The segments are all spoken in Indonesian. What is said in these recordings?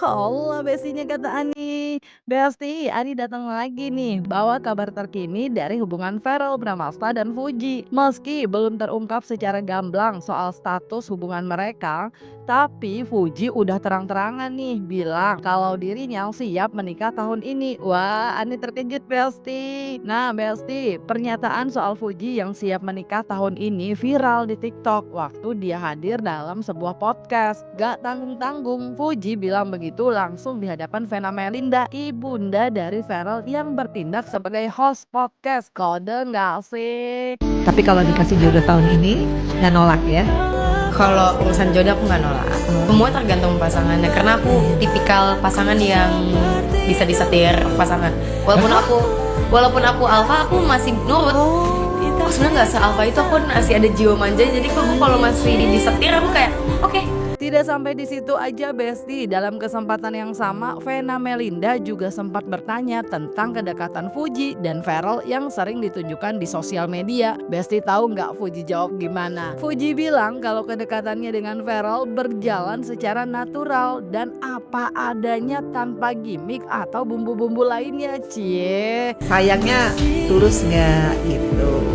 Hola bestinya kata Ani. Besti, Ani datang lagi nih bawa kabar terkini dari hubungan Verrell Bramasta dan Fuji. Meski belum terungkap secara gamblang soal status hubungan mereka, tapi Fuji udah terang-terangan nih bilang kalau dirinya siap menikah tahun ini. Wah, Ani terkejut Besti. Nah Besti, pernyataan soal Fuji yang siap menikah tahun ini viral di TikTok waktu dia hadir dalam sebuah podcast. Gak tanggung-tanggung, Fuji bilang begitu langsung di hadapan Vena Melinda, ibunda dari Verrell yang bertindak sebagai host podcast. Kode nggak sih? Tapi kalau dikasih jodoh tahun ini, nggak nolak ya? Kalau urusan jodoh aku nggak nolak. Semua tergantung pasangannya. Karena aku tipikal pasangan yang bisa disetir pasangan. Walaupun aku alfa, aku masih nurut. Aku sebenarnya nggak se-alfa itu, aku masih ada jiwa manja. Jadi aku kalau masih disetir, aku kayak oke. Tidak sampai di situ aja Besti, dalam kesempatan yang sama Vena Melinda juga sempat bertanya tentang kedekatan Fuji dan Verrell yang sering ditunjukkan di sosial media. Besti tahu nggak Fuji jawab gimana? Fuji bilang kalau kedekatannya dengan Verrell berjalan secara natural dan apa adanya tanpa gimmick atau bumbu-bumbu lainnya. Cie. Sayangnya tulus nggak gitu?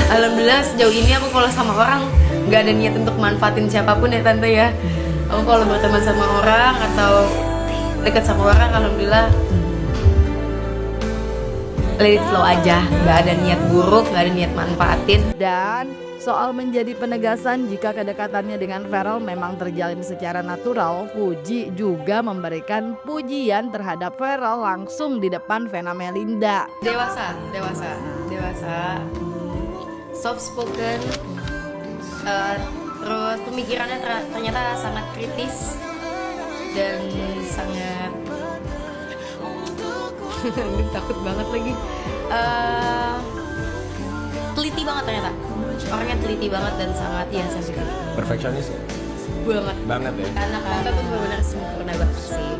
Alhamdulillah sejauh ini aku kalau sama orang nggak ada niat untuk manfaatin siapapun ya tante ya. Aku kalau berteman sama orang atau dekat sama orang, alhamdulillah let it flow aja, nggak ada niat buruk, nggak ada niat manfaatin. Dan soal menjadi penegasan jika kedekatannya dengan Verrell memang terjalin secara natural, Fuji juga memberikan pujian terhadap Verrell langsung di depan Vena Melinda. Dewasa, soft spoken, terus pemikirannya ternyata sangat kritis dan sangat takut banget lagi, teliti banget ternyata, orangnya teliti banget dan sangat sensitif Perfeksionis ya? banget ya? karena tante tuh benar-benar sempurna banget sih.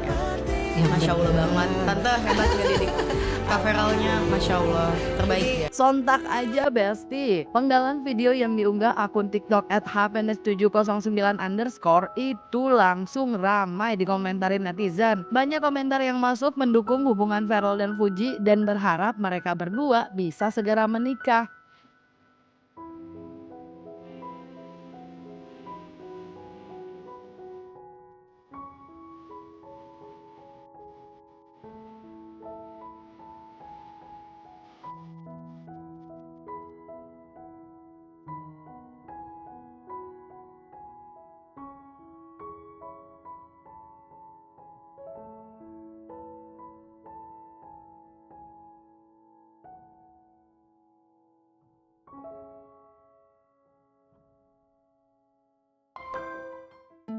Ya, Masya Allah banget, tante hebat ngedidik. Kak Verrellnya Masya Allah terbaik ya. Sontak aja Besti, penggalan video yang diunggah akun TikTok @happiness709_ itu langsung ramai dikomentarin netizen. Banyak komentar yang masuk mendukung hubungan Verrell dan Fuji dan berharap mereka berdua bisa segera menikah.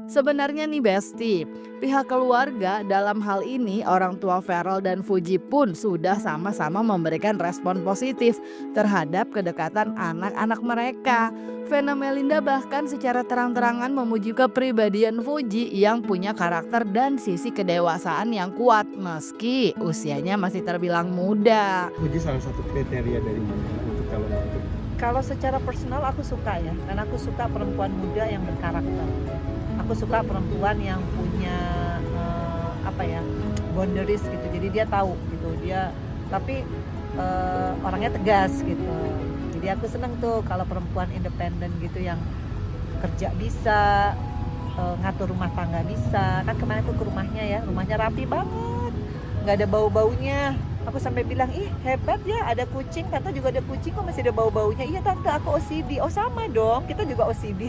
Sebenarnya nih Besti, pihak keluarga dalam hal ini orang tua Verrell dan Fuji pun sudah sama-sama memberikan respon positif terhadap kedekatan anak-anak mereka. Vena Melinda bahkan secara terang-terangan memuji kepribadian Fuji yang punya karakter dan sisi kedewasaan yang kuat meski usianya masih terbilang muda. Fuji salah satu kriteria dari mana untuk kalau itu? Kalau secara personal aku suka ya, karena aku suka perempuan muda yang berkarakter. Aku suka perempuan yang punya boundaries gitu. Jadi dia tahu gitu, tapi orangnya tegas gitu. Jadi aku seneng tuh kalau perempuan independen gitu yang kerja bisa, ngatur rumah tangga bisa. Kan kemarin aku ke rumahnya rapi banget, nggak ada bau-baunya. Aku sampai bilang, ih hebat ya, ada kucing, tante juga ada kucing kok masih ada bau-baunya. Iya tante, aku OCD. Oh sama dong, kita juga OCD.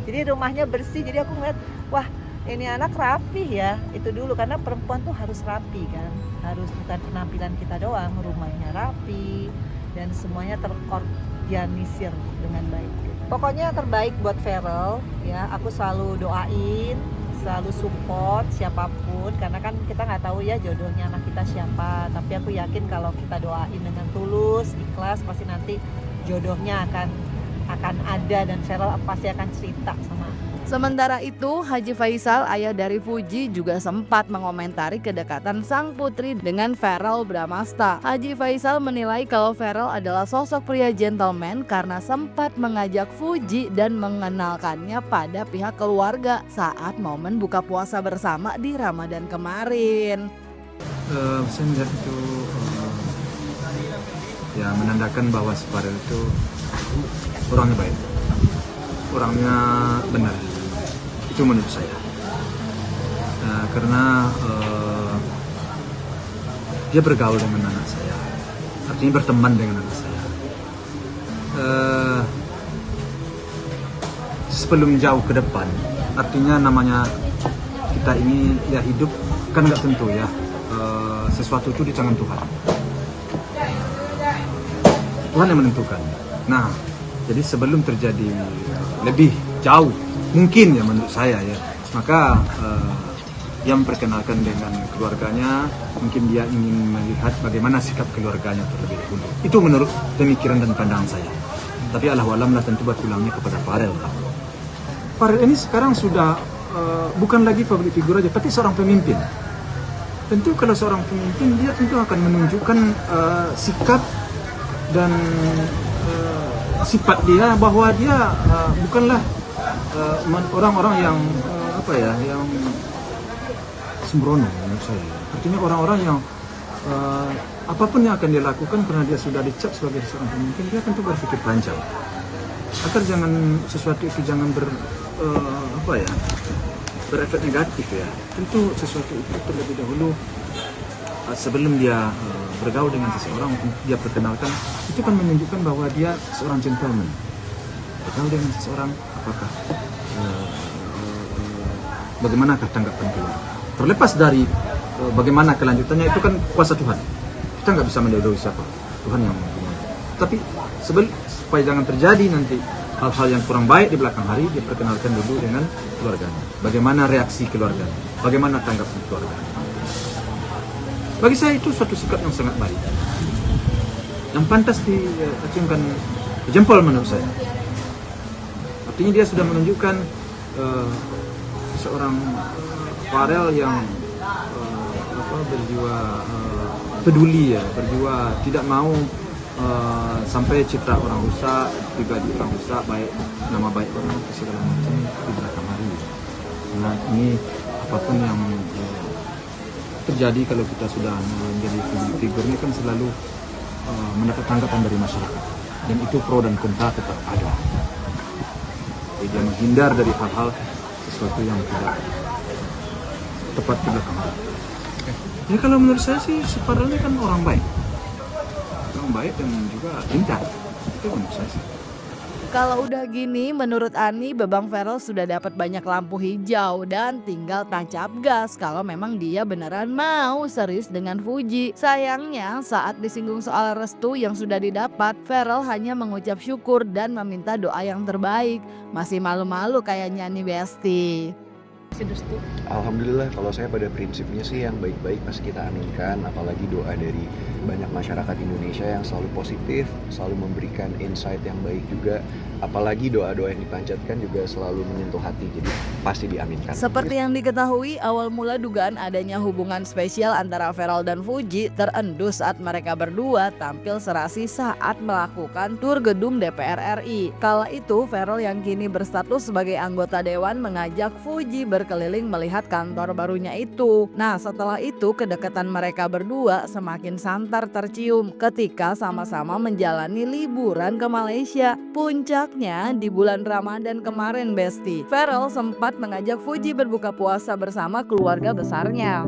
Jadi rumahnya bersih, jadi aku ngeliat, wah ini anak rapi ya. Itu dulu, karena perempuan tuh harus rapi kan. Harus, bukan penampilan kita doang, rumahnya rapi dan semuanya terorganisir dengan baik. Pokoknya terbaik buat Verrell ya, aku selalu doain, selalu support siapapun, karena kan kita nggak tahu ya jodohnya anak kita siapa. Tapi aku yakin kalau kita doain dengan tulus, ikhlas, pasti nanti jodohnya akan ada dan Verrell pasti akan cerita sama aku. Sementara itu, Haji Faisal, ayah dari Fuji, juga sempat mengomentari kedekatan sang putri dengan Verrell Bramasta. Haji Faisal menilai kalau Verrell adalah sosok pria gentleman karena sempat mengajak Fuji dan mengenalkannya pada pihak keluarga saat momen buka puasa bersama di Ramadan kemarin. Saya melihat itu ya menandakan bahwa si Farel itu orangnya baik, orangnya benar. Itu menurut saya. Karena dia bergaul dengan anak saya, artinya berteman dengan anak saya. Sebelum jauh ke depan, artinya namanya kita ini ya hidup kan nggak tentu ya. Sesuatu itu di tangan Tuhan. Tuhan yang menentukan. Nah, jadi sebelum terjadi lebih jauh, mungkin ya menurut saya ya, maka yang memperkenalkan dengan keluarganya, mungkin dia ingin melihat bagaimana sikap keluarganya terlebih dahulu. Itu menurut pemikiran dan pandangan saya. Tapi Allah alam lah tentu berpulangnya kepada Farel. Farel ini sekarang sudah bukan lagi public figure aja, tapi seorang pemimpin. Tentu kalau seorang pemimpin dia tentu akan menunjukkan sikap dan sifat dia bahwa dia bukanlah orang-orang yang yang sembrono menurut saya. Artinya orang-orang yang apapun yang akan dia lakukan karena dia sudah dicap sebagai seorang pemimpin, dia tentu berpikir panjang. Agar sesuatu itu jangan berefek negatif ya. Tentu sesuatu itu terlebih dahulu sebelum dia bergaul dengan seseorang, dia perkenalkan, itu kan menunjukkan bahwa dia seorang gentleman. Bergaul dengan seseorang, apakah bagaimanakah tanggapan keluarga? Terlepas dari bagaimana kelanjutannya, itu kan kuasa Tuhan. Kita nggak bisa mendahului siapa, Tuhan yang mempunyai. Tapi supaya jangan terjadi nanti hal-hal yang kurang baik di belakang hari, dia perkenalkan dulu dengan keluarganya. Bagaimana reaksi keluarganya, bagaimana tanggapan keluarganya. Bagi saya itu suatu sikap yang sangat baik, yang pantas diacungkan jempol menurut saya. Artinya dia sudah menunjukkan seorang Farel yang berjiwa peduli ya, berjiwa tidak mau sampai citra orang rusak, pribadi orang rusak, baik nama baik orang segala macam di belakang hari. Nah ini apapun yang terjadi kalau kita sudah menjadi figur ini kan selalu mendapat tanggapan dari masyarakat, dan itu pro dan kontra tetap ada. Jadi dia menghindar dari hal-hal sesuatu yang tidak tepat di belakang hari. Ya kalau menurut saya sih si Farel ini kan orang baik dan juga pintar. Itu menurut saya sih. Kalau udah gini, menurut Ani, Babang Verrell sudah dapat banyak lampu hijau dan tinggal tancap gas kalau memang dia beneran mau serius dengan Fuji. Sayangnya, saat disinggung soal restu yang sudah didapat, Verrell hanya mengucap syukur dan meminta doa yang terbaik. Masih malu-malu kayaknya nih Besti. Alhamdulillah, kalau saya pada prinsipnya sih yang baik-baik pasti kita aminkan, apalagi doa dari banyak masyarakat Indonesia yang selalu positif, selalu memberikan insight yang baik juga, apalagi doa-doa yang dipanjatkan juga selalu menyentuh hati, jadi pasti diaminkan. Seperti yang diketahui, awal mula dugaan adanya hubungan spesial antara Verrell dan Fuji terendus saat mereka berdua tampil serasi saat melakukan tur gedung DPR RI. Kala itu, Verrell yang kini berstatus sebagai anggota dewan mengajak Fuji berkeliling melihat kantor barunya itu. Nah, setelah itu kedekatan mereka berdua semakin santar tercium ketika sama-sama menjalani liburan ke Malaysia. Puncaknya di bulan Ramadan kemarin, Besti. Verrell sempat mengajak Fuji berbuka puasa bersama keluarga besarnya.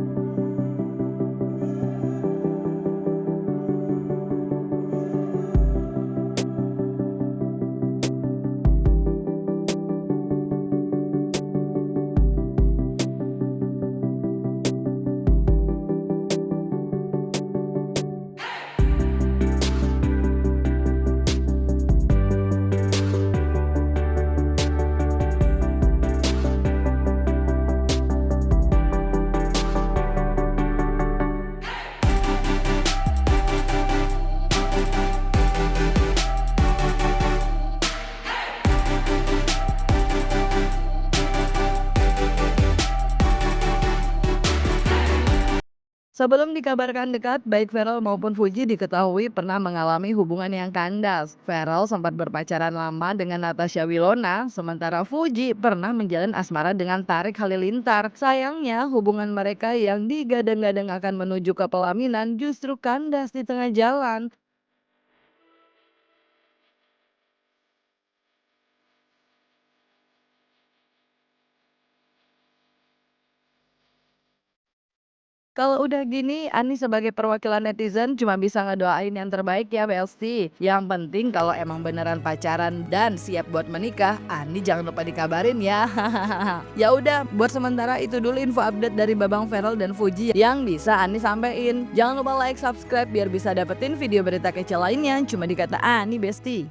Sebelum dikabarkan dekat, baik Ferrell maupun Fuji diketahui pernah mengalami hubungan yang kandas. Ferrell sempat berpacaran lama dengan Natasha Wilona, sementara Fuji pernah menjalin asmara dengan Tarik Halilintar. Sayangnya, hubungan mereka yang digadang-gadang akan menuju ke pelaminan justru kandas di tengah jalan. Kalau udah gini, Ani sebagai perwakilan netizen cuma bisa ngedoain yang terbaik ya Belsti. Yang penting kalau emang beneran pacaran dan siap buat menikah, Ani jangan lupa dikabarin ya. Ya udah, buat sementara itu dulu info update dari Babang Ferrell dan Fuji yang bisa Ani sampein. Jangan lupa like, subscribe biar bisa dapetin video berita kece lainnya cuma di Kata Ani Besti.